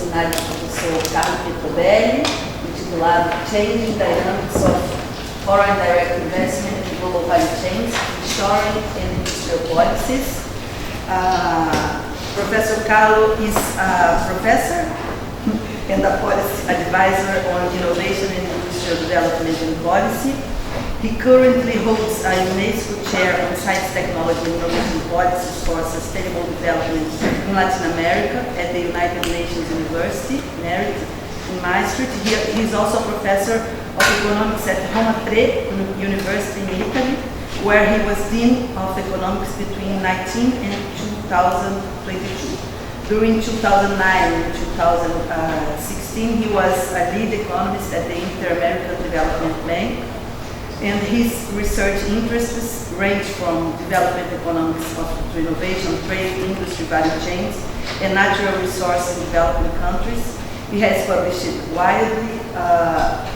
seminário do professor Carlo Pietrobelli, intitulado Changing Dynamics of Foreign Direct Investment in Global Value Chains, Nearshoring and Industrial Policies. Professor Carlo is a professor and a policy advisor on innovation and industrial development and policy. He currently holds a UNESCO chair on science, technology, and innovation policies for sustainable development in Latin America at the United Nations University, MERIT, in Maastricht. He is also a professor of economics at Roma University in Italy, where he was Dean of Economics between 19 and 2022. During 2009 and 2016, he was a lead economist at the Inter-American Development Bank, and his research interests range from development economics to innovation, trade, industry value chains, and natural resource in developing countries. He has published widely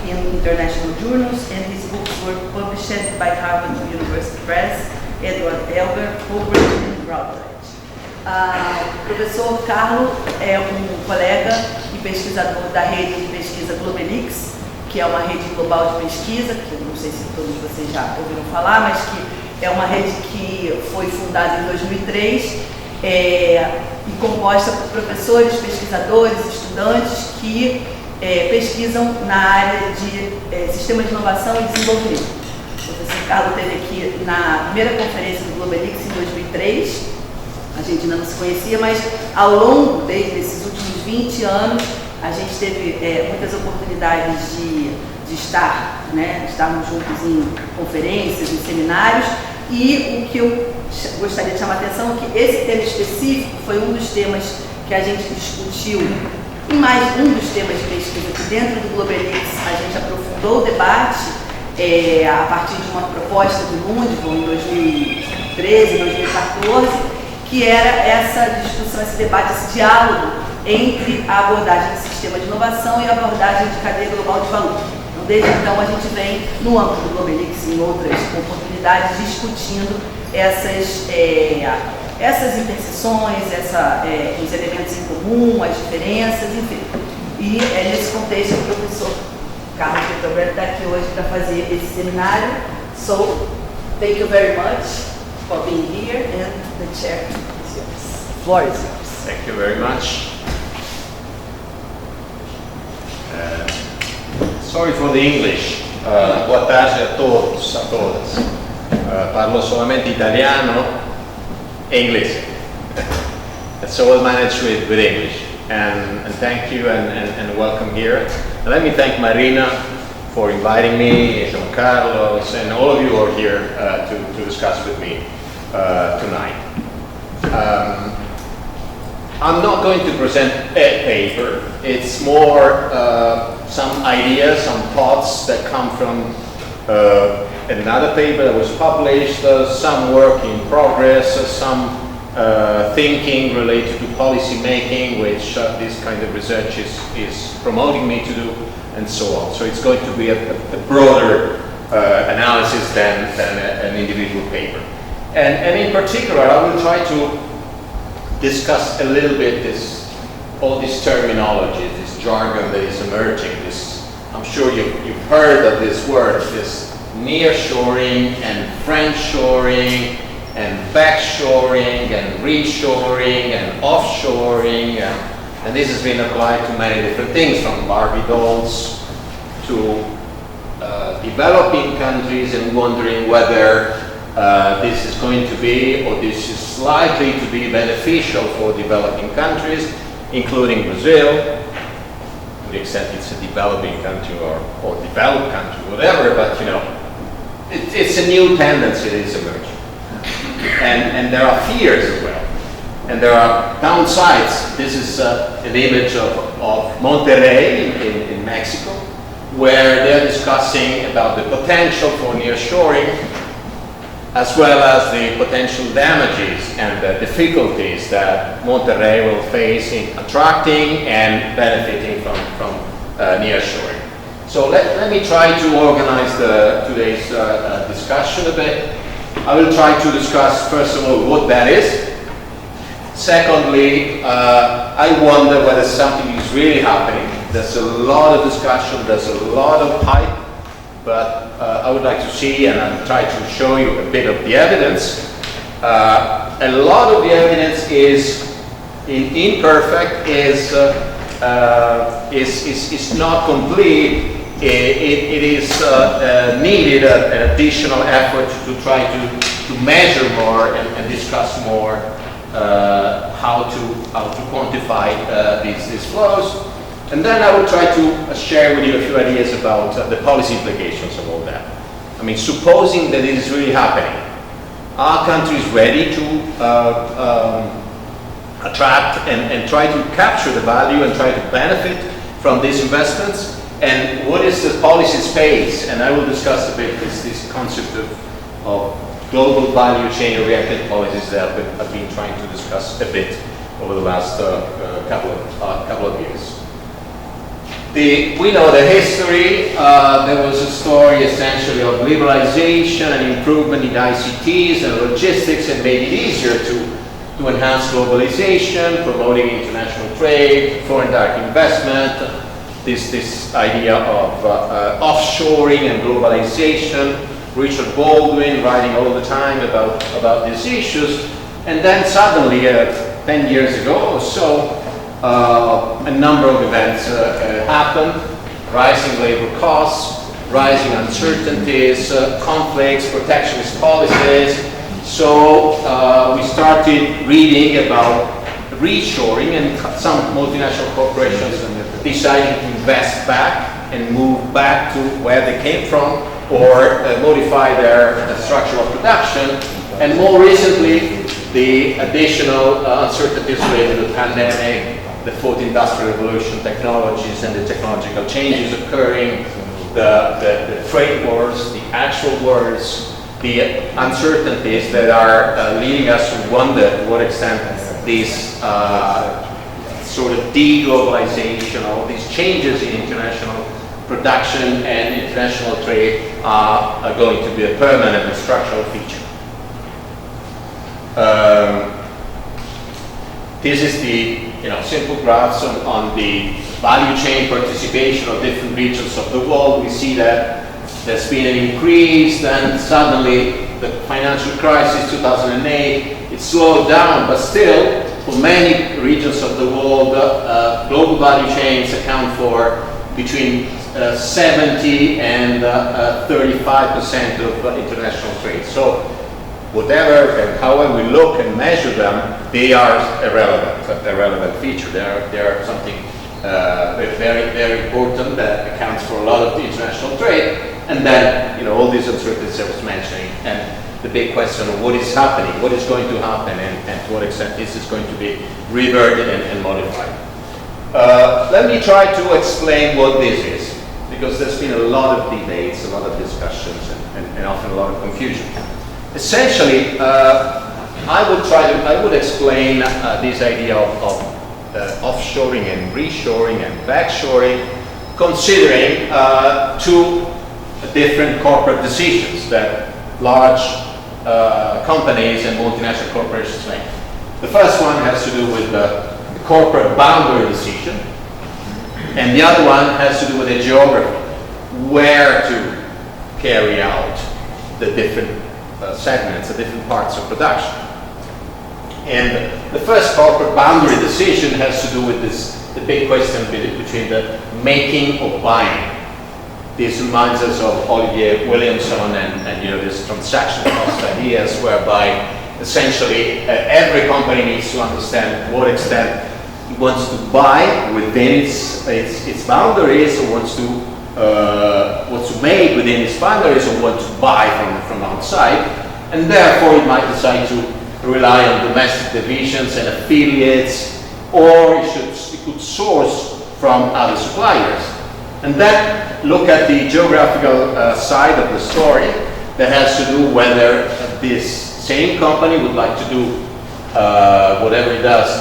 in international journals, and his books were published by Harvard University Press, Edward Elber, Fulbright, and Routledge. Professor Carlo é colega e pesquisador da rede de pesquisa Gvcs, que é uma rede global de pesquisa, que eu não sei se todos vocês já ouviram falar, mas que é uma rede que foi fundada em 2003 e composta por professores, pesquisadores, estudantes que pesquisam na área de sistemas de inovação e desenvolvimento. O professor Carlo esteve aqui na primeira conferência do Gvcs em 2003, a gente ainda não se conhecia, mas ao longo desses últimos 20 anos, a gente teve muitas oportunidades de estar, né, estarmos juntos em conferências, em seminários, e o que eu gostaria de chamar a atenção é que esse tema específico foi um dos temas que a gente discutiu, e mais um dos temas de pesquisa que dentro do Gvcs a gente aprofundou o debate a partir de uma proposta do Mundivon em 2013, 2014, que era essa discussão, esse debate, esse diálogo entre a abordagem de sistema de inovação e a abordagem de cadeia global de valor. Então, desde então, a gente vem, no âmbito do Gvcs e em outras oportunidades, discutindo essas interseções, os elementos em comum, as diferenças, enfim. E é nesse contexto que o professor Carlo Pietrobelli está aqui hoje para fazer esse seminário. So, thank you very much for being here, and the chair is yours. The floor is yours. Thank you very much. Sorry for the English. Boa tarde a todos, a todas. Parlo solamente italiano e inglese. So we'll manage with English. And thank you and welcome here. And let me thank Marina for inviting me, Jean Carlos, and all of you who are here to discuss with me tonight. I'm not going to present a paper. It's more some ideas, some thoughts that come from another paper that was published, some work in progress, some thinking related to policy making, which this kind of research is promoting me to do, and so on. So it's going to be a broader analysis than an individual paper. And in particular, I will try to discuss a little bit all this terminology, this jargon that is emerging. I'm sure you've heard of this word, this nearshoring and friendshoring and backshoring and reshoring and offshoring, and this has been applied to many different things, from Barbie dolls to developing countries, and wondering whether this is going to be, or this is likely to be, beneficial for developing countries, including Brazil, to the extent it's a developing country or developed country, whatever, but you know, it's a new tendency that is emerging. And there are fears as well. And there are downsides. This is an image of Monterrey in Mexico, where they're discussing about the potential for nearshoring, as well as the potential damages and the difficulties that Monterrey will face in attracting and benefiting from nearshoring. So let me try to organize today's discussion a bit. I will try to discuss, first of all, what that is, Secondly, I wonder whether something is really happening. There's a lot of discussion, there's a lot of hype, but I would like to see, and I'll try to show you a bit of the evidence. A lot of the evidence is imperfect, is not complete. It is needed an additional effort to try to measure more and discuss more how to quantify these flows. And then I will try to share with you a few ideas about the policy implications of all that. I mean, supposing that it is really happening, are countries ready to attract and try to capture the value and try to benefit from these investments? And what is the policy space? And I will discuss a bit this concept of global value chain oriented policies that I've been trying to discuss a bit over the last couple of years. We know the history. There was a story essentially of liberalization and improvement in ICTs and logistics, and made it easier to enhance globalization, promoting international trade, foreign direct investment, this idea of offshoring and globalization. Richard Baldwin writing all the time about these issues. And then suddenly, 10 years ago or so, a number of events happened: rising labor costs, rising uncertainties, conflicts, protectionist policies. So we started reading about reshoring, and some multinational corporations deciding to invest back and move back to where they came from, or modify their structure of production. And more recently, the additional uncertainties related to the pandemic, the fourth industrial revolution, technologies and the technological changes occurring, the trade wars, the actual wars, the uncertainties that are leading us to wonder to what extent these sort of de-globalization, all these changes in international production and international trade are going to be a permanent and structural feature. This is the simple graphs on the value chain participation of different regions of the world. We see that there's been an increase, then suddenly the financial crisis 2008, it slowed down, but still for many regions of the world, global value chains account for between 70 and 35% of international trade. So whatever and however we look and measure them, they are a relevant feature. They are something very, very important that accounts for a lot of the international trade. And then, all these uncertainties I was mentioning, and the big question of what is happening, what is going to happen, and to what extent this is going to be reverted and modified. Let me try to explain what this is, because there's been a lot of debates, a lot of discussions, and often a lot of confusion. Essentially, I would explain this idea of offshoring and reshoring and backshoring, considering two different corporate decisions that large companies and multinational corporations make. The first one has to do with the corporate boundary decision, and the other one has to do with the geography, where to carry out the different segments, the different parts of production. And the first corporate boundary decision has to do with the big question between the making or buying. This reminds us of Olivier Williamson and this transaction cost ideas, whereby essentially every company needs to understand to what extent it wants to buy within its boundaries, or wants to make within its boundaries, or wants to buy from outside, and therefore it might decide to rely on domestic divisions and affiliates, or it could source from other suppliers. And then look at the geographical side of the story that has to do whether this same company would like to do whatever it does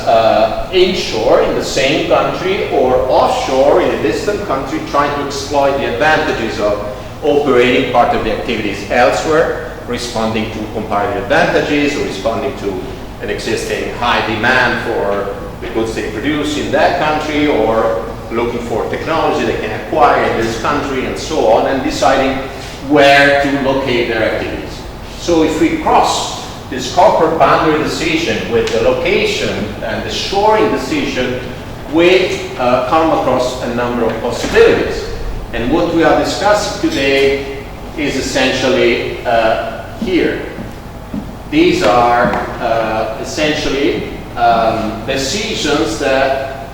inshore in the same country, or offshore in a distant country, trying to exploit the advantages of operating part of the activities elsewhere, responding to comparative advantages, or responding to an existing high demand for the goods they produce in that country, or looking for technology they can acquire in this country, and so on, and deciding where to locate their activities. So if we cross this corporate boundary decision with the location and the shoring decision, we come across a number of possibilities. And what we are discussing today is essentially here. These are essentially decisions that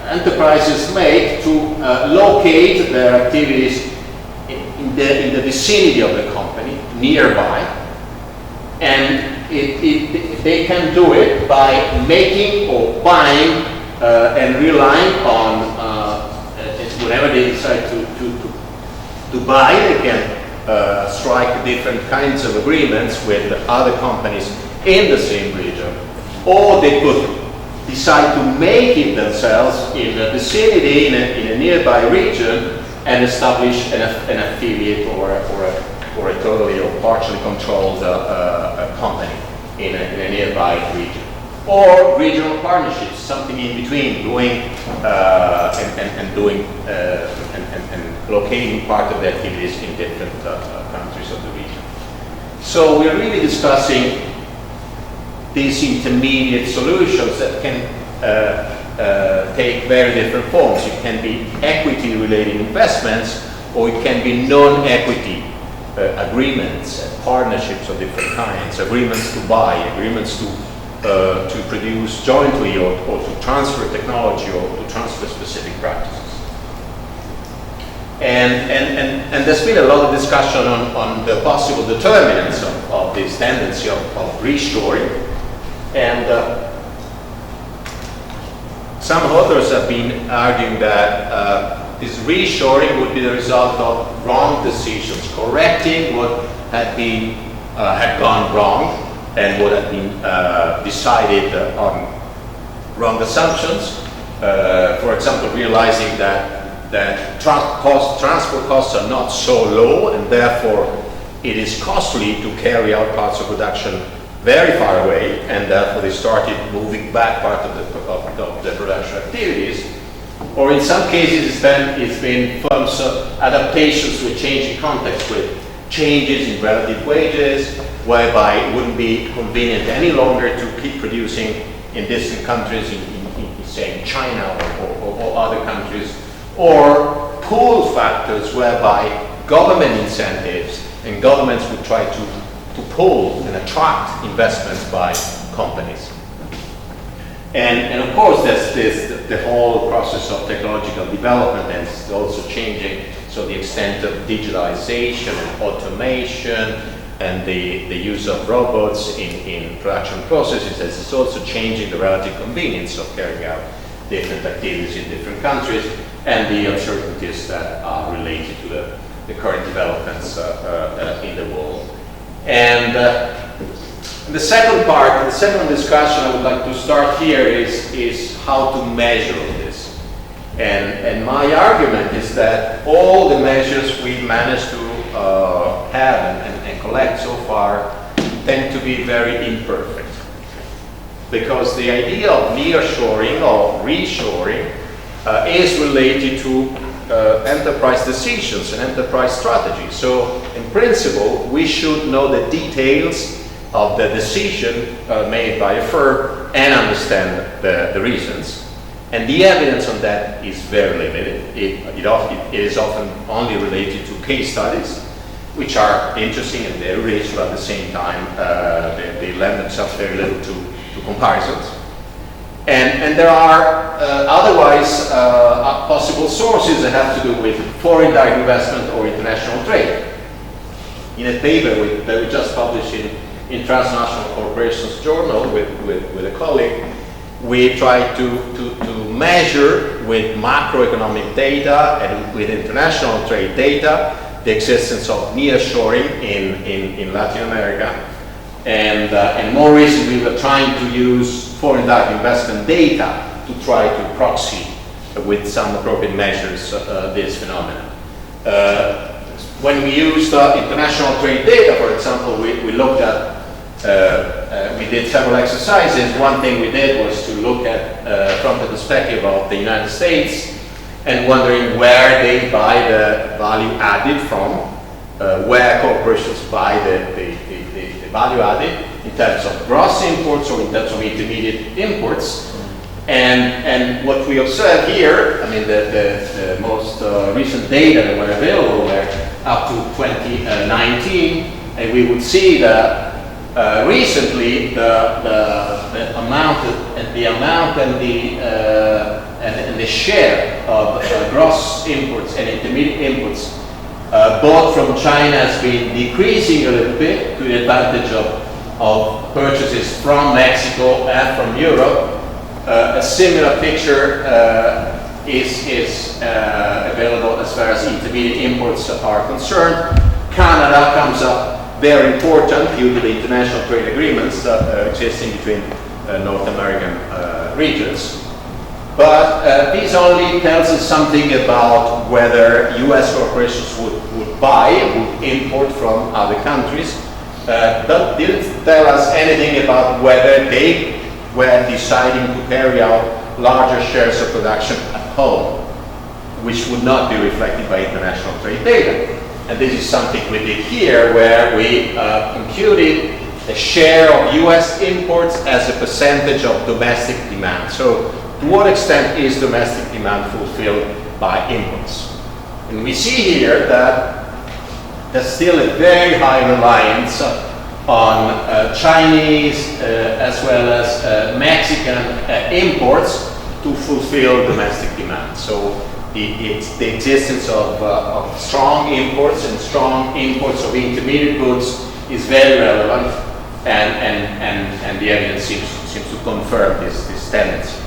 enterprises make to locate their activities in the vicinity of the company, nearby, and they can do it by making or buying and relying on whenever they decide to buy, they can strike different kinds of agreements with other companies in the same region, or they could decide to make it themselves in a vicinity, in a nearby region, and establish an affiliate or a totally or partially controlled company in a nearby region. Or regional partnerships, something in between, doing and locating part of the activities in different countries of the region. So we're really discussing these intermediate solutions that can take very different forms. It can be equity-related investments, or it can be non-equity agreements, partnerships of different kinds, agreements to buy, agreements to produce jointly, or to transfer technology, or to transfer specific practices. And there's been a lot of discussion on the possible determinants of this tendency of reshoring. And some authors have been arguing that this reshoring would be the result of wrong decisions, correcting what had gone wrong, and what had been decided on wrong assumptions. For example, realizing that transport costs are not so low, and therefore it is costly to carry out parts of production very far away, and therefore they started moving back part of the production activities. Or in some cases, it's been firms' adaptations to a changing context, with changes in relative wages, whereby it wouldn't be convenient any longer to keep producing in distant countries, say in China or other countries, or pull factors whereby government incentives and governments would try to pull and attract investments by companies. And of course, there's the whole process of technological development, and it's also changing. So the extent of digitalization and automation and the use of robots in production processes is also changing the relative convenience of carrying out different activities in different countries, and the uncertainties that are related to the current developments in the world. And the second part, the second discussion I would like to start here is how to measure this. And my argument is that all the measures we managed to have and collect so far tend to be very imperfect. Because the idea of nearshoring or reshoring is related to enterprise decisions and enterprise strategy. So in principle, we should know the details of the decision made by a firm and understand the reasons. And the evidence on that is very limited. It is often only related to case studies, which are interesting and very rich, but at the same time, they lend themselves very little to comparisons. And there are otherwise possible sources that have to do with foreign direct investment or international trade. In a paper that we just published in Transnational Corporations Journal with a colleague, we tried to measure with macroeconomic data and with international trade data the existence of nearshoring in Latin America. And more recently, we're trying to use foreign direct investment data to try to proxy with some appropriate measures this phenomenon. When we used international trade data, for example, we looked at we did several exercises. One thing we did was to look at from the perspective of the United States and wondering where they buy the value added from, where corporations buy the value added in terms of gross imports or in terms of intermediate imports. And what we observe here, I mean, the most recent data that were available were up to 2019, and we would see that recently the amount and the share of gross imports and intermediate imports bought from China has been decreasing a little bit to the advantage of purchases from Mexico and from Europe. A similar picture is available as far as intermediate imports are concerned. Canada comes up very important due to the international trade agreements existing between North American regions. But this only tells us something about whether US corporations would buy, would import from other countries. But didn't tell us anything about whether they were deciding to carry out larger shares of production at home, which would not be reflected by international trade data. And this is something we did here, where we computed the share of US imports as a percentage of domestic demand. So to what extent is domestic demand fulfilled by imports? And we see here that there's still a very high reliance on Chinese as well as Mexican imports to fulfill domestic demand. So it's the existence of strong imports and strong imports of intermediate goods is very relevant, and the evidence seems to confirm this tendency.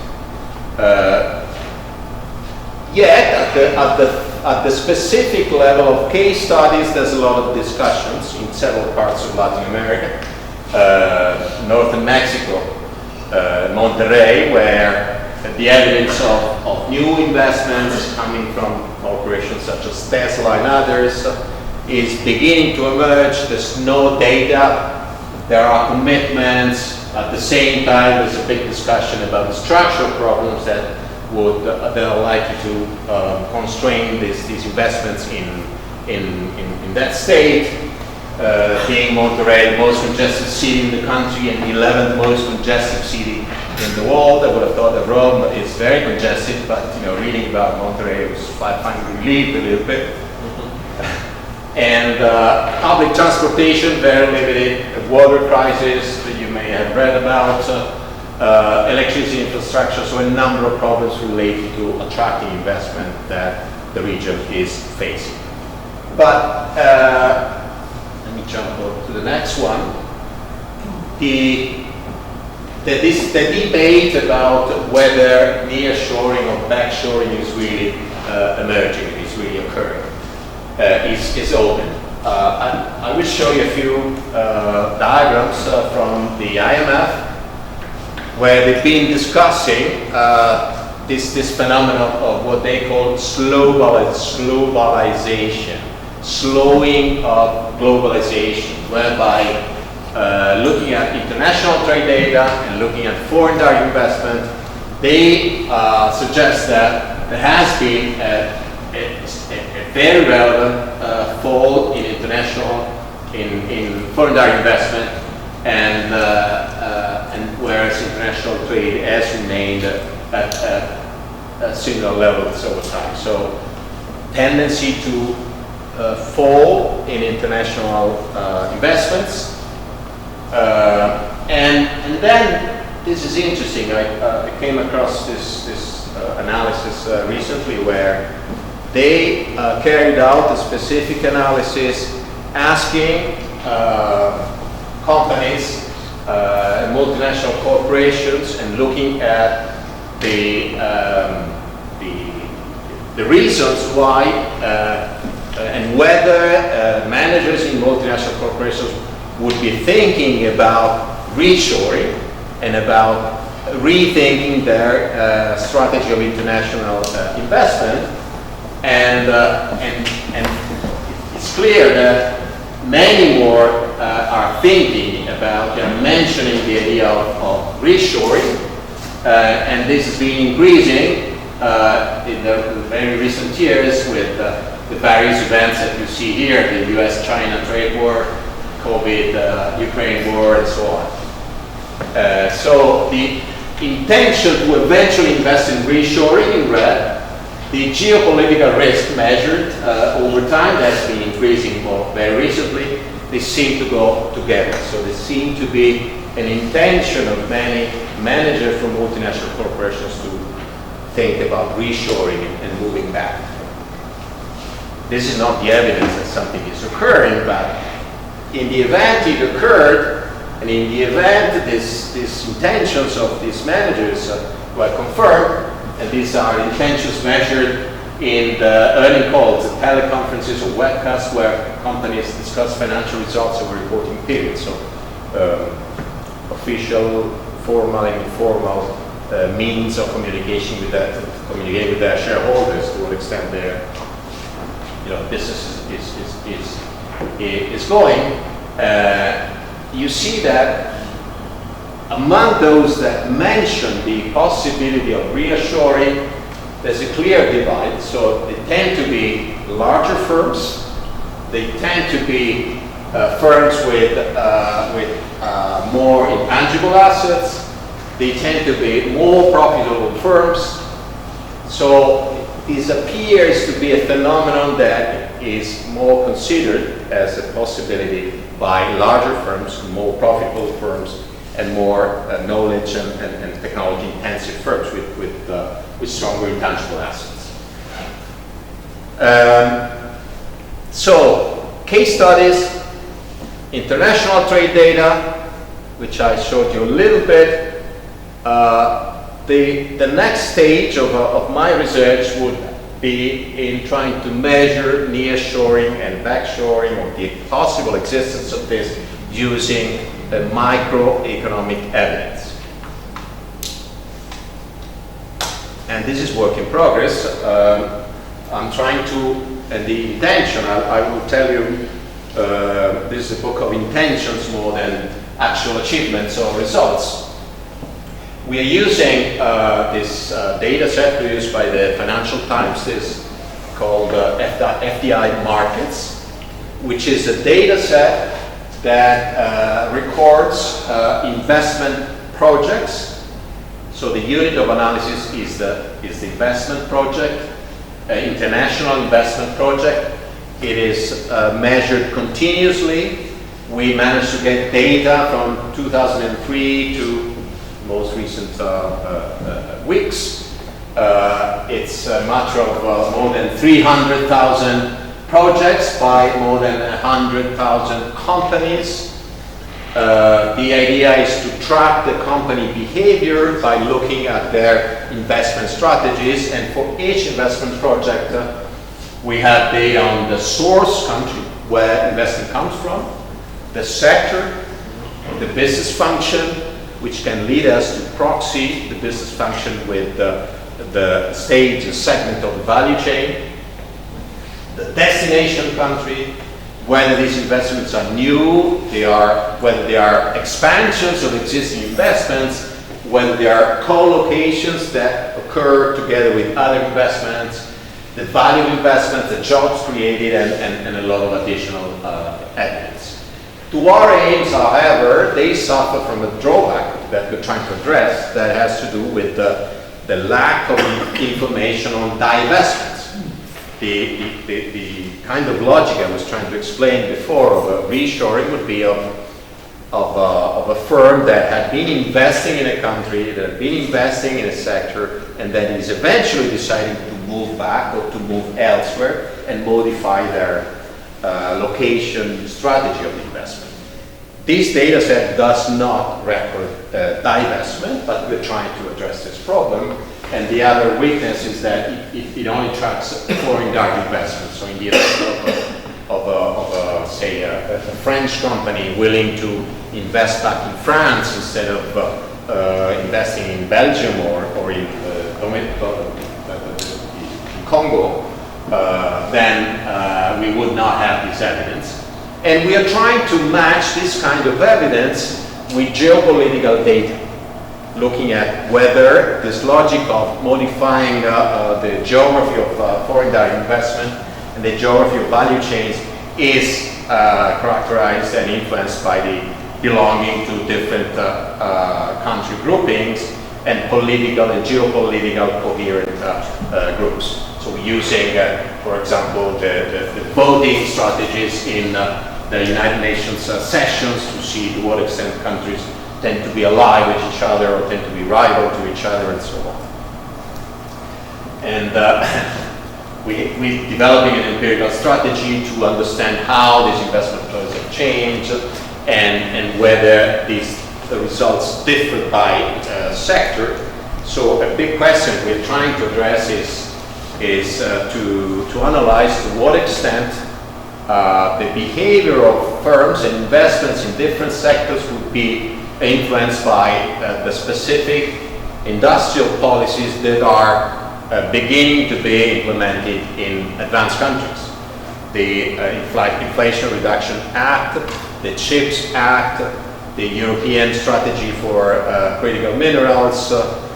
Yet at the specific level of case studies, there's a lot of discussions in several parts of Latin America, northern Mexico, Monterrey, where the evidence of new investments coming from corporations such as Tesla and others is beginning to emerge. There's no data, there are commitments. At the same time, there's a big discussion about the structural problems that are likely to constrain these investments in that state. Being Monterrey, the most congested city in the country and the 11th most congested city in the world. I would have thought that Rome is very congested, but reading about Monterrey was finding relief a little bit. And public transportation, very limited. Water crisis that you may have read about. Electricity infrastructure, so a number of problems related to attracting investment that the region is facing. But let me jump to the next one. The debate about whether nearshoring or backshoring is really emerging, is really occurring, is open. I will show you a few diagrams from the IMF, where they've been discussing this phenomenon of what they call globalization, slowing of globalization, whereby looking at international trade data and looking at foreign direct investment, they suggest that there has been a very relevant fall in in foreign direct investment, and whereas international trade has remained at similar levels over time. So tendency to fall in international investments, and then this is interesting. I came across this analysis recently where they carried out a specific analysis asking companies, multinational corporations, and looking at the reasons why and whether managers in multinational corporations would be thinking about reshoring and about rethinking their strategy of international investment, and it's clear that many more are thinking about mentioning the idea of reshoring, and this has been increasing in the very recent years with the various events that you see here, the US-China trade war, COVID, Ukraine war, and so on. So the intention to eventually invest in reshoring in red, the geopolitical risk measured over time that has been increasing very recently, they seem to go together. So they seem to be an intention of many managers from multinational corporations to think about reshoring and moving back. This is not the evidence that something is occurring, but in the event it occurred, and in the event these intentions of these managers were confirmed, and these are intentions measured in the earning calls, the teleconferences or webcasts where companies discuss financial results over reporting periods. So official, formal and informal means of communication with that, to communicate with their shareholders to what extent their business is going. You see that among those that mention the possibility of reassuring, there's a clear divide. So they tend to be larger firms. They tend to be firms with more intangible assets. They tend to be more profitable firms. So this appears to be a phenomenon that is more considered as a possibility by larger firms, more profitable firms, and more knowledge and technology intensive firms with stronger intangible assets. So case studies, international trade data, which I showed you a little bit. The next stage of my research would be in trying to measure nearshoring and backshoring, or the possible existence of this using microeconomic evidence. And this is work in progress. I'm trying to, and the intention, I will tell you, this is a book of intentions more than actual achievements or results. We are using this data set produced by the Financial Times, this called FDI Markets, which is a data set that records investment projects. So the unit of analysis is the investment project, international investment project. It is measured continuously. We managed to get data from 2003 to most recent weeks. It's a matter of more than 300,000 projects by more than 100,000 companies. The idea is to track the company behavior by looking at their investment strategies, and for each investment project we have data on the source country where investment comes from, the sector, the business function, which can lead us to proxy the business function with the stage, the segment of the value chain, the destination country, whether these investments are new, whether they are expansions of existing investments, whether they are co-locations that occur together with other investments, the value of investments, the jobs created, and a lot of additional evidence. To our aims, however, they suffer from a drawback that we're trying to address that has to do with the lack of information on divestments. The kind of logic I was trying to explain before of a reshoring would be of a firm that had been investing in a country, that had been investing in a sector, and then is eventually deciding to move back or to move elsewhere and modify their location strategy of the investment. This data set does not record divestment, but we're trying to address this problem. And the other weakness is that it only tracks foreign direct investments. So in the event of say, a French company willing to invest back in France instead of investing in Belgium or in Congo, then we would not have this evidence. And we are trying to match this kind of evidence with geopolitical data, looking at whether this logic of modifying the geography of foreign direct investment and the geography of value chains is characterized and influenced by the belonging to different country groupings and political and geopolitical coherent groups. So using, for example, the voting strategies in the United Nations sessions to see to what extent countries tend to be allied with each other or tend to be rival to each other and so on. And we're developing an empirical strategy to understand how these investment flows have changed and whether these results differ by sector. So a big question we're trying to address is to analyze to what extent the behavior of firms and investments in different sectors would be influenced by the specific industrial policies that are beginning to be implemented in advanced countries. The Inflation Reduction Act, the CHIPS Act, the European Strategy for Critical Minerals, the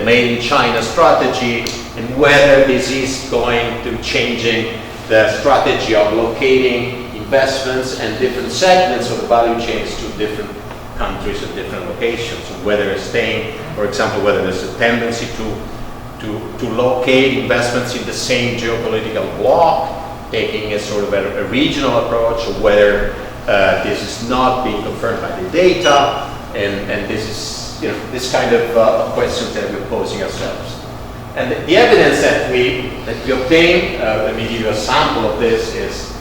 Made in China strategy, and whether this is going to changing the strategy of locating investments and different segments of the value chains to different countries and different locations, and whether it's staying, for example, whether there's a tendency to locate investments in the same geopolitical bloc, taking a sort of a regional approach, or whether this is not being confirmed by the data, and this is this kind of questions that we're posing ourselves. And the evidence that we obtain, let me give you a sample of this, is,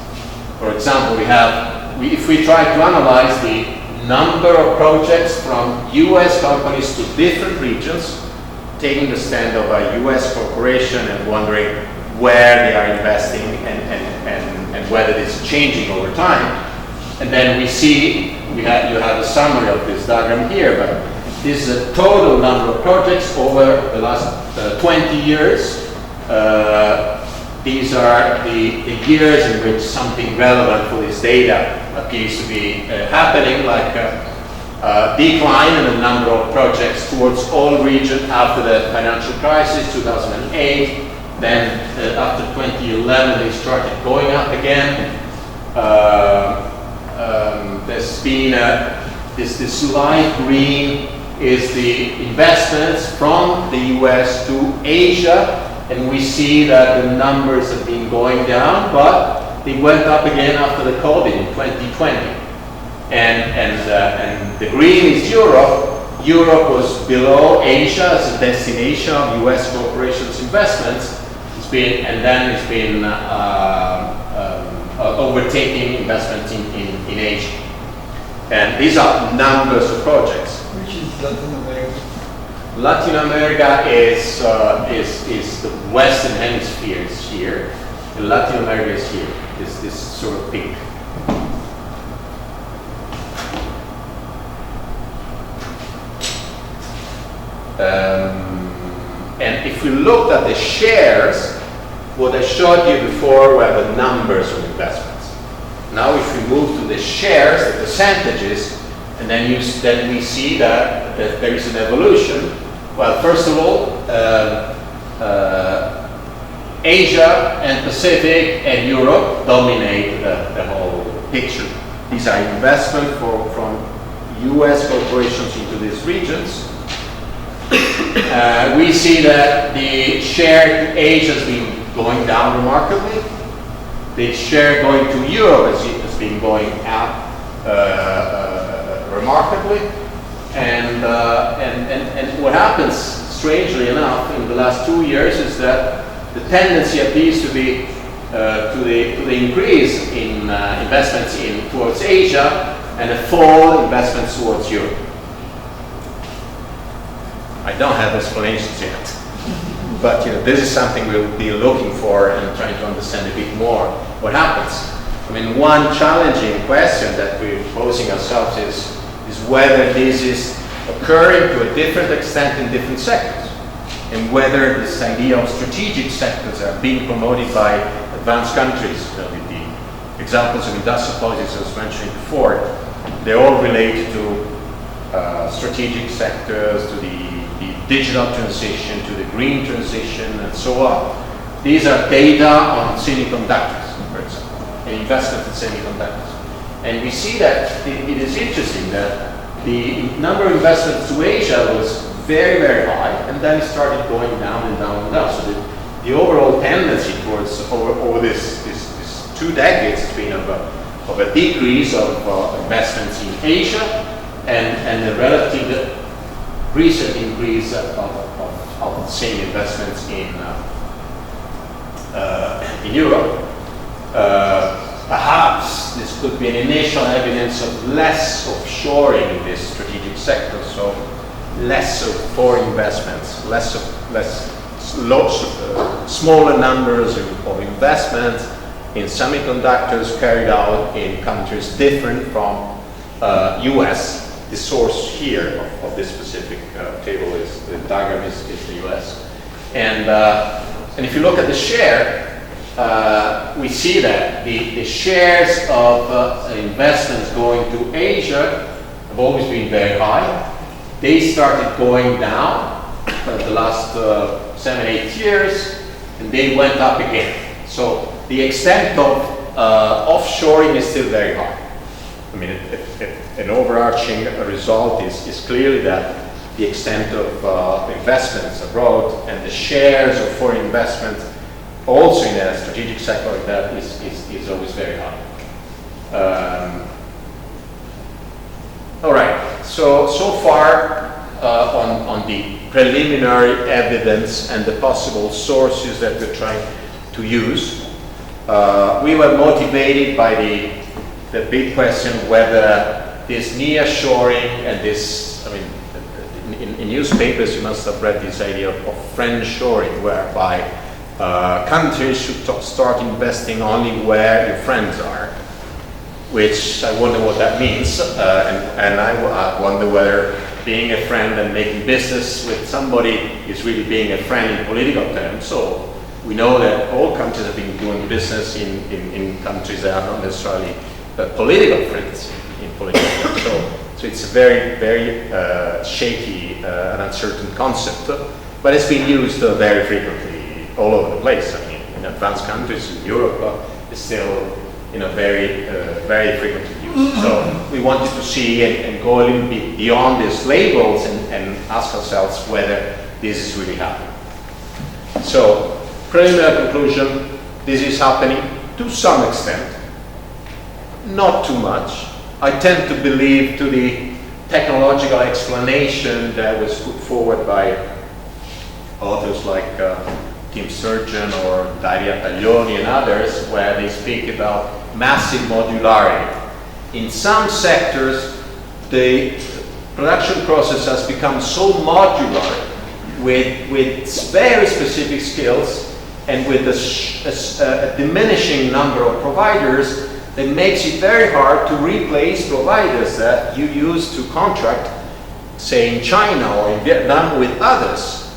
for example, if we try to analyze the number of projects from US companies to different regions, taking the stand of a US corporation and wondering where they are investing and whether it's changing over time. And then we see, you have a summary of this diagram here, but this is a total number of projects over the last 20 years. These are the years in which something relevant for this data appears to be happening, like decline in the number of projects towards all regions after the financial crisis, 2008. Then after 2011, they started going up again. There's been this light green is the investments from the US to Asia, and we see that the numbers have been going down, but they went up again after the COVID in 2020. And the green is Europe. Europe was below Asia as a destination of US corporations' investments. It's been overtaking investments in Asia. And these are numbers of projects. Which is Latin America? Latin America is the Western Hemisphere is here, and Latin America is here. This sort of pink. And if we looked at the shares, what I showed you before were the numbers of investments. Now if we move to the shares, the percentages, and then we see that there is an evolution. Well, first of all, Asia and Pacific and Europe dominate the whole picture. These are investments from US corporations into these regions. We see that the share to Asia has been going down remarkably. The share going to Europe has been going up remarkably. And what happens, strangely enough, in the last 2 years is that the tendency appears to be to the increase in investments towards Asia and a fall in investments towards Europe. I don't have explanations yet, but this is something we'll be looking for and trying to understand a bit more what happens. I mean, one challenging question that we're posing ourselves is whether this is occurring to a different extent in different sectors, and whether this idea of strategic sectors are being promoted by advanced countries with the examples of industrial policies I was mentioning before, they all relate to strategic sectors, to the digital transition, to the green transition, and so on. These are data on semiconductors, for example, and investment in semiconductors. And we see that it is interesting that the number of investments to Asia was very, very high, and then it started going down and down and down. So the overall tendency towards over this 2 decades has been of a decrease of investments in Asia and a relative recent increase of the same investments in Europe. Perhaps this could be an initial evidence of less offshoring in this strategic sector, so less of foreign investments, smaller numbers of investments in semiconductors carried out in countries different from US. The source here of this specific table is, the diagram is the US. And if you look at the share, we see that the shares of investments going to Asia have always been very high. They started going down for the last 7-8 years, and they went up again. So the extent of offshoring is still very high. I mean, an overarching result is clearly that the extent of investments abroad and the shares of foreign investments also in a strategic sector like that is always very high. All right, so far on the preliminary evidence and the possible sources that we're trying to use. We were motivated by the big question whether this nearshoring and this, I mean, in newspapers you must have read this idea of friendshoring, whereby countries should start investing only where your friends are, which I wonder what that means, and I wonder whether being a friend and making business with somebody is really being a friend in political terms. So we know that all countries have been doing business in countries that are not necessarily political friends in political terms. So it's a very, very shaky and uncertain concept, but it's been used very frequently all over the place. I mean, in advanced countries in Europe, it's still very, very frequently used. So we wanted to see and go a little bit beyond these labels and ask ourselves whether this is really happening. So, preliminary conclusion, this is happening to some extent, not too much. I tend to believe to the technological explanation that was put forward by authors like Tim Sturgeon or Daria Taglioni and others, where they speak about massive modularity. In some sectors, the production process has become so modular with very specific skills and with a diminishing number of providers that makes it very hard to replace providers that you used to contract, say in China or in Vietnam, with others,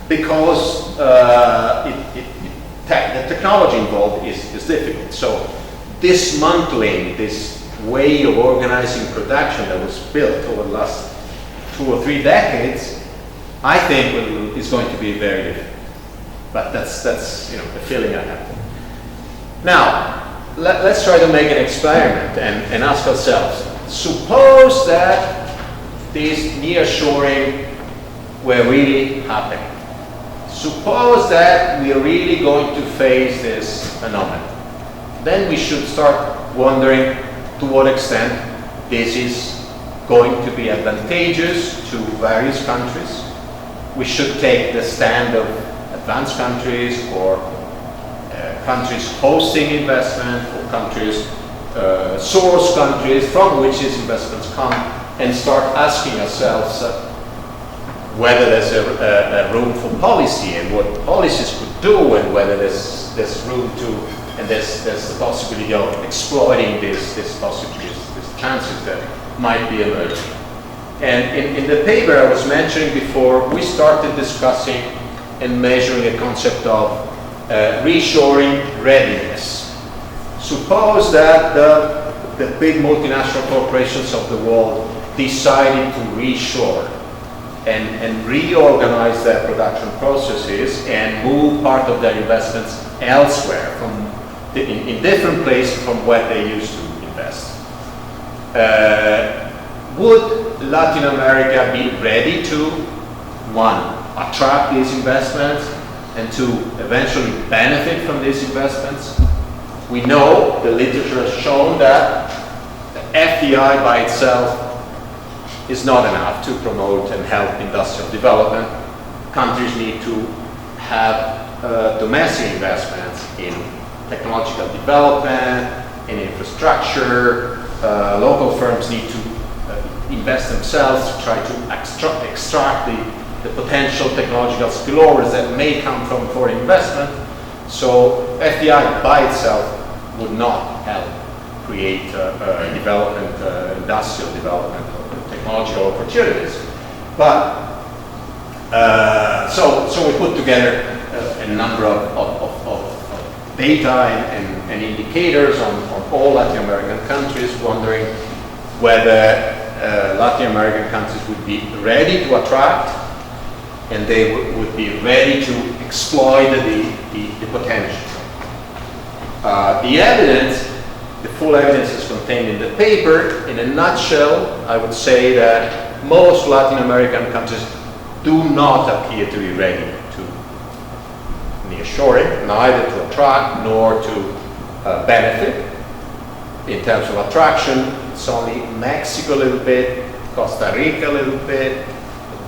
because the technology involved is difficult. So dismantling this way of organizing production that was built over the last 2 or 3 decades, I think is going to be very difficult. But that's the feeling I have. Now, let's try to make an experiment and ask ourselves, suppose that this nearshoring were really happening. Suppose that we are really going to face this phenomenon. Then we should start wondering to what extent this is going to be advantageous to various countries. We should take the stand of advanced countries or countries hosting investment or countries, source countries from which these investments come, and start asking ourselves whether there's a room for policy and what policies could do, and whether there's room to, and there's the possibility of exploiting these chances that might be emerging. And in the paper I was mentioning before, we started discussing and measuring a concept of reshoring readiness. suppose that the big multinational corporations of the world decided to reshore and reorganize their production processes and move part of their investments elsewhere, in different places from where they used to invest. Would Latin America be ready to, one, attract these investments and to eventually benefit from these investments? We know, the literature has shown that the FDI by itself is not enough to promote and help industrial development. Countries need to have domestic investments in technological development, in infrastructure. Local firms need to invest themselves to try to extract the potential technological spillovers that may come from foreign investment. So FDI by itself would not help create development, industrial development, or technological opportunities. But so we put together a number of data and indicators on all Latin American countries, wondering whether Latin American countries would be ready to attract and they would be ready to exploit the potential. The evidence, the full evidence is contained in the paper. In a nutshell, I would say that most Latin American countries do not appear to be ready to nearshoring, neither to attract nor to benefit. In terms of attraction, it's only Mexico a little bit, Costa Rica a little bit,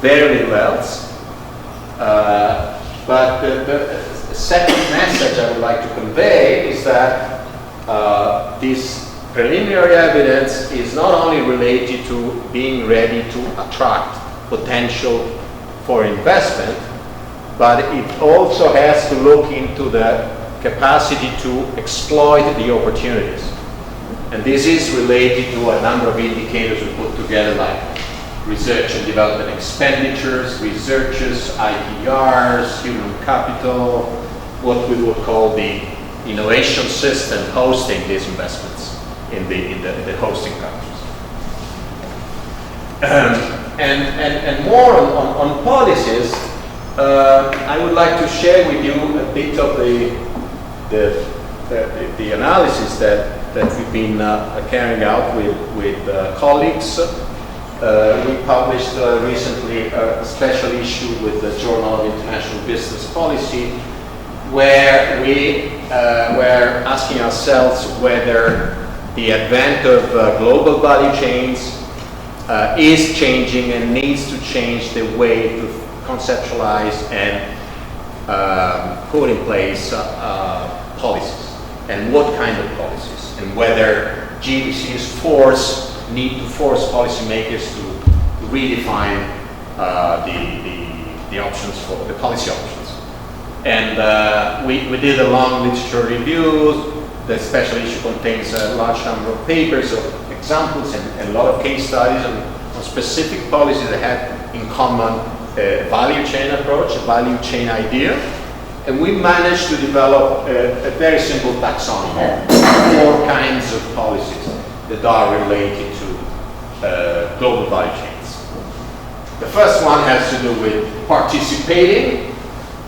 very little else. But the second message I would like to convey is that this preliminary evidence is not only related to being ready to attract potential for investment, but it also has to look into the capacity to exploit the opportunities. And this is related to a number of indicators we put together, like research and development expenditures, researchers, IPRs, human capital, what we would call the innovation system hosting these investments in the hosting countries. And more on policies, I would like to share with you a bit of the analysis that we've been carrying out with colleagues. We published recently a special issue with the Journal of International Business Policy, where we were asking ourselves whether the advent of global value chains is changing and needs to change the way to conceptualize and put in place policies, and what kind of policies, and whether Gvcs need to force policymakers to redefine the options for the policy options. And we did a long literature review. The special issue contains a large number of papers, of examples, and a lot of case studies on specific policies that had in common a value chain approach, a value chain idea. And we managed to develop a very simple taxonomy, 4 kinds of policies that are related to global value chains. The first one has to do with participating.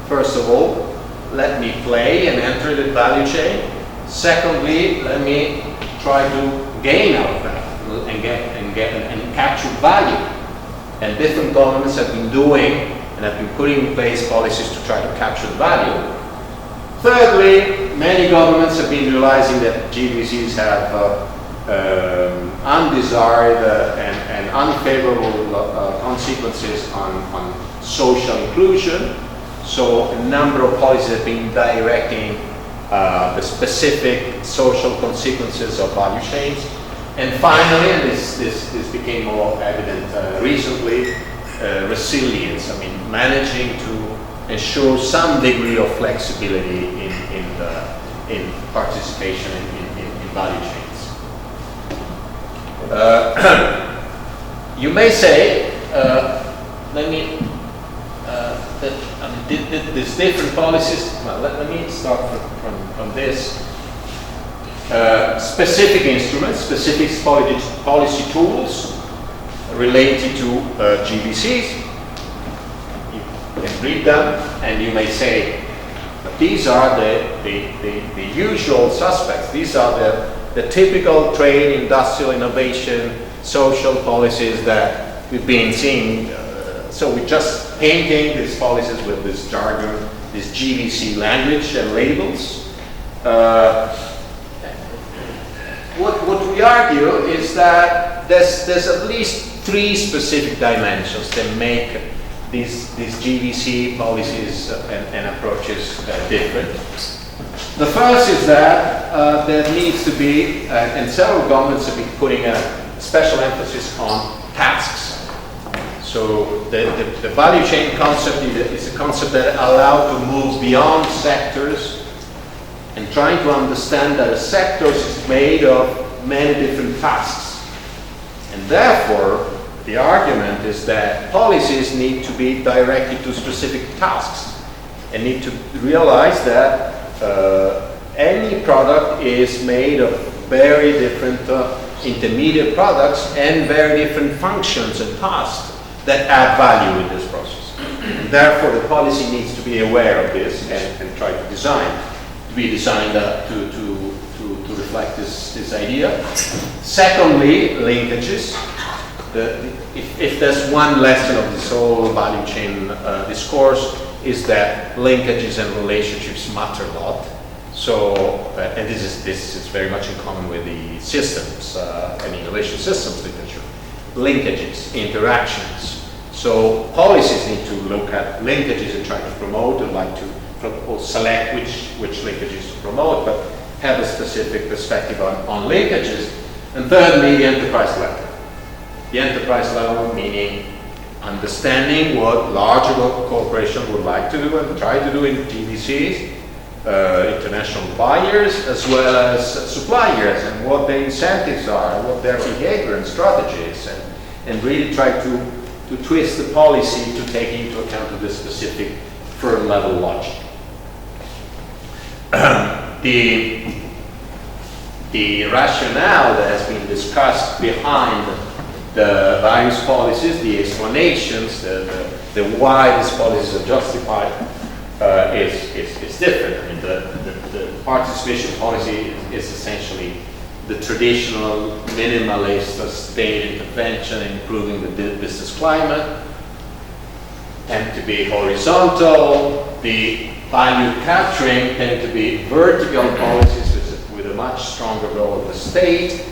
First of all, let me play and enter the value chain. Secondly, let me try to gain out of that and capture value. And different governments have been doing and have been putting in place policies to try to capture value. Thirdly, many governments have been realizing that Gvcs have undesired and unfavorable consequences on social inclusion. So a number of policies have been directing the specific social consequences of value chains. And finally, and this became more evident recently, resilience. I mean, managing to ensure some degree of flexibility in participation in value chains. You may say, these different policies. Well, let me start from this. specific instruments, specific policy tools related to GVCs. You can read them and you may say, but these are the usual suspects. These are the typical trade, industrial innovation, social policies that we've been seeing. So we're just painting these policies with this jargon, this GVC language and labels. What we argue is that there's at least 3 specific dimensions that make these GVC policies and approaches different. The first is that there needs to be, and several governments have been putting a special emphasis on tasks. So the value chain concept is a concept that allows to move beyond sectors and trying to understand that a sector is made of many different tasks. And therefore, the argument is that policies need to be directed to specific tasks and need to realize that any product is made of very different intermediate products and very different functions and tasks that add value in this process. And therefore, the policy needs to be aware of this and try to be designed to reflect this idea. Secondly, linkages. If there's one lesson of this whole value chain discourse, is that linkages and relationships matter a lot. So, and this is very much in common with the systems and innovation systems literature. Linkages, interactions. So policies need to look at linkages and try to promote, and like to select which linkages to promote, but have a specific perspective on linkages. And thirdly, the enterprise level. The enterprise level meaning understanding what larger corporations would like to do and try to do in GVCs, international buyers as well as suppliers, and what their incentives are, and what their behavior and strategies, and really try to twist the policy to take into account of this specific firm level logic. The rationale that has been discussed behind the various policies, the explanations, the why these policies are justified is different. I mean, the participation policy is essentially the traditional minimalist state intervention in improving the business climate, tend to be horizontal. The value capturing tend to be vertical policies with a much stronger role of the state.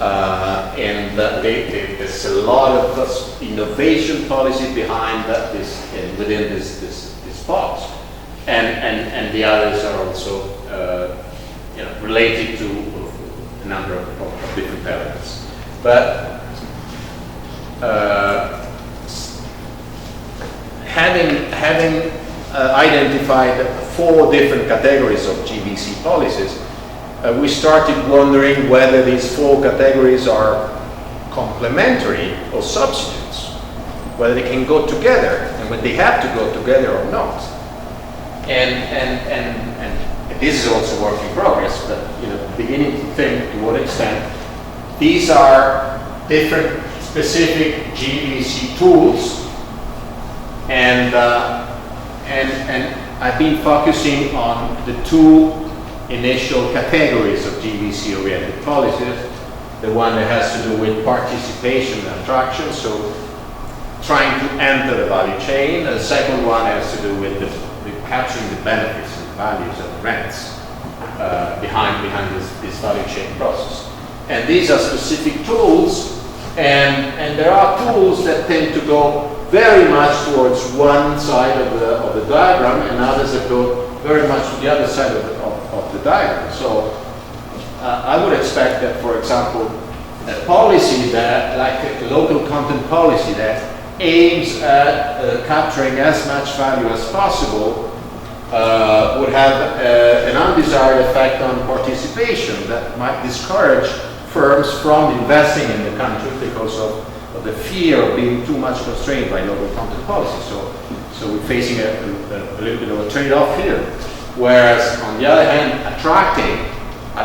And there's a lot of innovation policy behind within this box, and the others are also related to a number of different elements. But having identified 4 different categories of GVC policies, we started wondering whether these 4 categories are complementary or substitutes, whether they can go together, and whether they have to go together or not. And this is also work in progress, but beginning to think to what extent these are different specific GVC tools, and I've been focusing on the 2 initial categories of GVC-oriented policies. The one that has to do with participation and attraction, so trying to enter the value chain. And the second one has to do with capturing the benefits and values and rents behind this value chain process. And these are specific tools, and there are tools that tend to go very much towards one side of the diagram, and others that go very much to the other side of the diagram. So I would expect that, for example, a policy that, like a local content policy that aims at capturing as much value as possible, would have an undesired effect on participation that might discourage firms from investing in the country because of the fear of being too much constrained by local content policy. So we're facing a little bit of a trade-off here. Whereas, on the other hand, attracting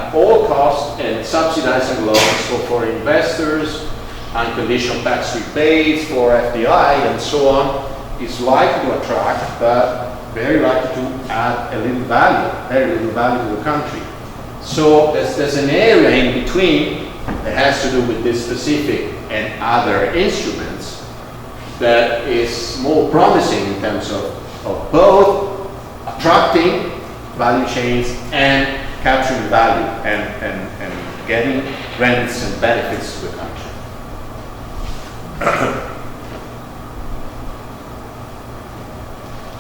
at all costs and subsidizing loans for investors, unconditional tax rebates for FDI and so on, is likely to attract, but very likely to add a little value, very little value to the country. So there's an area in between that has to do with this specific and other instruments that is more promising in terms of both attracting value chains and capturing value and getting rents and benefits to the country.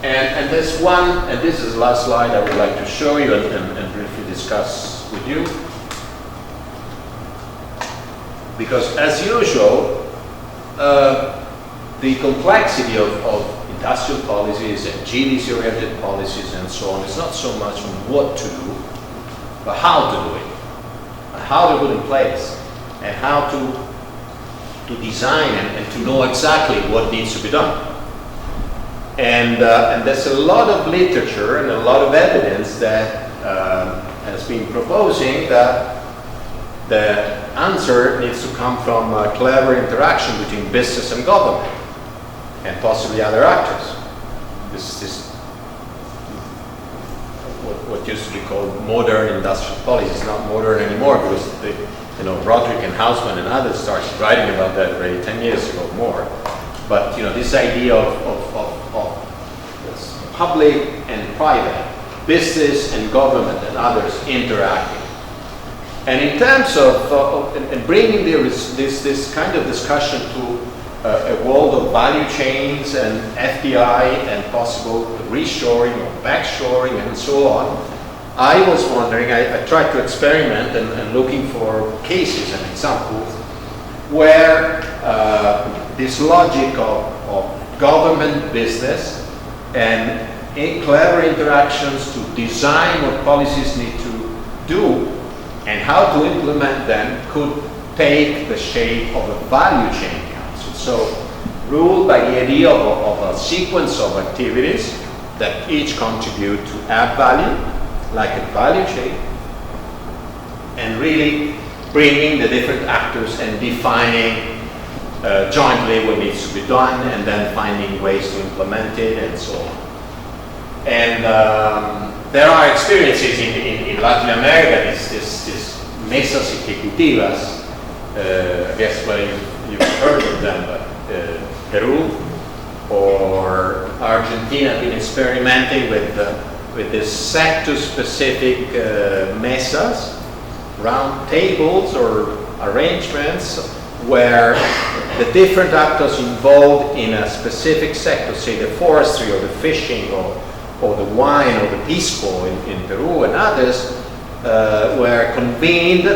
and there's one, and this is the last slide I would like to show you and briefly discuss with you. Because as usual, the complexity of industrial policies and GDP-oriented policies and so on is not so much on what to do, but how to do it, and how to put in place, and how to design and to know exactly what needs to be done. And there's a lot of literature and a lot of evidence that has been proposing that the answer needs to come from a clever interaction between business and government, and possibly other actors. This is what used to be called modern industrial policy. It's not modern anymore because Roderick and Hausman and others started writing about that already 10 years ago or more. But this idea of public and private, business and government and others interacting. And in terms of bringing this kind of discussion to a world of value chains and FDI and possible reshoring or backshoring and so on, I was wondering, I tried to experiment and looking for cases and examples where this logic of government, business, and clever interactions to design what policies need to do and how to implement them could take the shape of a value chain council. So ruled by the idea of a sequence of activities that each contribute to add value, like a value chain, and really bringing the different actors and defining jointly what needs to be done, and then finding ways to implement it and so on. And there are experiences in Latin America, these mesas ejecutivas, I guess you've heard of them, but Peru or Argentina have been experimenting with this sector-specific mesas, round tables or arrangements where the different actors involved in a specific sector, say the forestry or the fishing or the wine or the pisco in Peru and others, were convened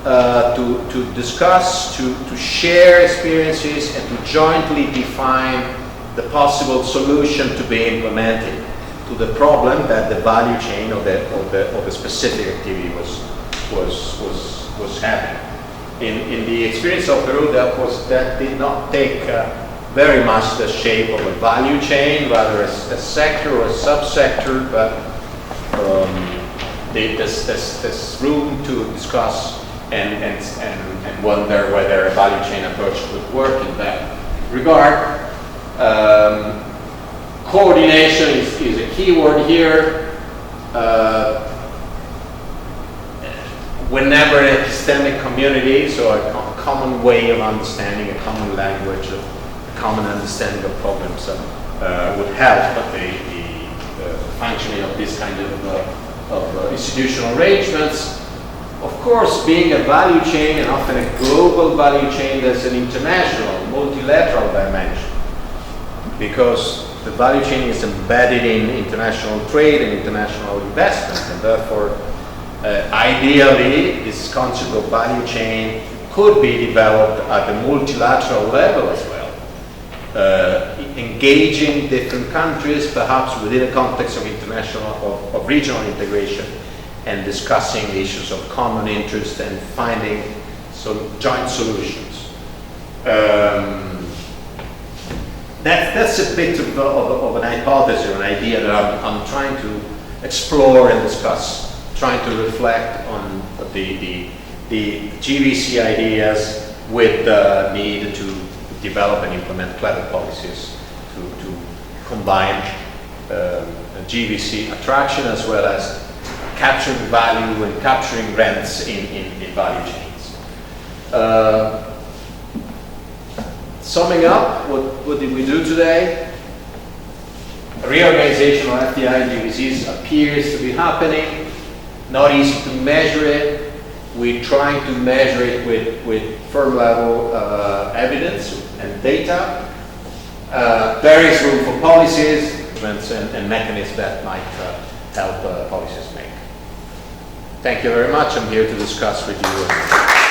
to discuss, to share experiences and to jointly define the possible solution to be implemented to the problem that the value chain of the specific activity was having. In the experience of Peru, that did not take very much the shape of a value chain, rather a sector or a subsector, but there's room to discuss and wonder whether a value chain approach would work in that regard. Coordination is a key word here. Whenever an epistemic community, so a common way of understanding, a common language, a common understanding of problems would help the functioning of this kind of institutional arrangements. Of course, being a value chain, and often a global value chain, there's an international, multilateral dimension, because the value chain is embedded in international trade and international investment, and therefore, ideally, this concept of value chain could be developed at a multilateral level as well, engaging different countries, perhaps within a context of of regional integration, and discussing issues of common interest and finding some joint solutions. That's a bit of an hypothesis, or an idea that I'm trying to explore and discuss trying to reflect on the GVC ideas with the need to develop and implement clever policies to combine GVC attraction as well as capturing value and capturing rents in value chains. Summing up, what did we do today? A reorganization of FDI and GVCs appears to be happening. Not easy to measure it. We're trying to measure it with firm level evidence and data. There is room for policies and mechanisms that might help policies make. Thank you very much. I'm here to discuss with you.